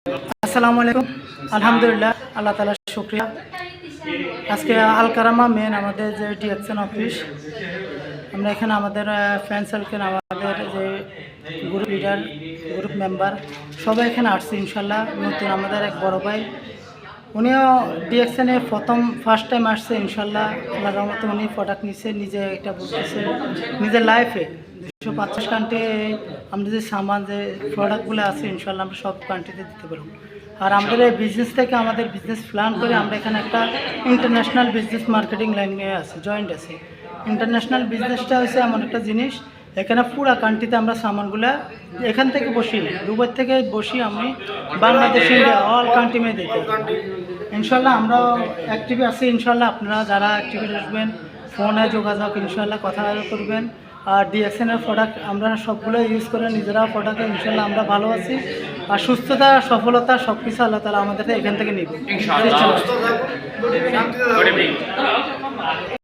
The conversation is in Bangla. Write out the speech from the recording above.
আসসালামু আলাইকুম। আলহামদুলিল্লাহ, আল্লাহ তাআলার শুকরিয়া। আজকে আল কারামা মেন আমাদের যে ডিএকশন অফিস, আমরা এখানে আমাদের ফ্রেন্ড সার্কেল, আমাদের যে গ্রুপ লিডার, গ্রুপ মেম্বার সবাই এখানে আসছে ইনশাল্লাহ। নতুন আমাদের এক বড় ভাই, উনিও ডিএকশনে ফার্স্ট টাইম আসছে ইনশাল্লাহ। আল্লাহর রহমতে উনি প্রোডাক্ট নিচ্ছে, নিজে এটা বলতেছে নিজের লাইফে 250 কান্ট্রি আমরা যে সামান যে প্রোডাক্টগুলো আছে ইনশাল্লাহ আমরা সব কান্ট্রিতে দিতে পারবো। আর আমাদের এই বিজনেস থেকে আমাদের বিজনেস প্ল্যান করে আমরা এখানে একটা ইন্টারন্যাশনাল বিজনেস মার্কেটিং লাইন নিয়ে আছি, জয়েন্ট আছে। ইন্টারন্যাশনাল বিজনেসটা হচ্ছে এমন একটা জিনিস, এখানে পুরো কান্ট্রিতে আমরা সামানগুলো এখান থেকে বসি, দুবাই থেকে বসি, আমি বাংলাদেশ, ইন্ডিয়া, অল কান্ট্রি মে দিতে ইনশাল্লাহ। আমরা অ্যাক্টিভ আছি ইনশাল্লাহ। আপনারা যারা অ্যাক্টিভ আসবেন, ফোনে যোগাযোগ ইনশাল্লাহ কথা করবেন। আর ডিএকশনের প্রোডাক্ট আমরা সবগুলো ইউজ করে নিজেরাও প্রোডাক্টে ইনশাল্লাহ আমরা ভালো আছি। আর সুস্থতা, সফলতা সব কিছু আল্লাহ তাআলা আমাদের এখান থেকে নিবে।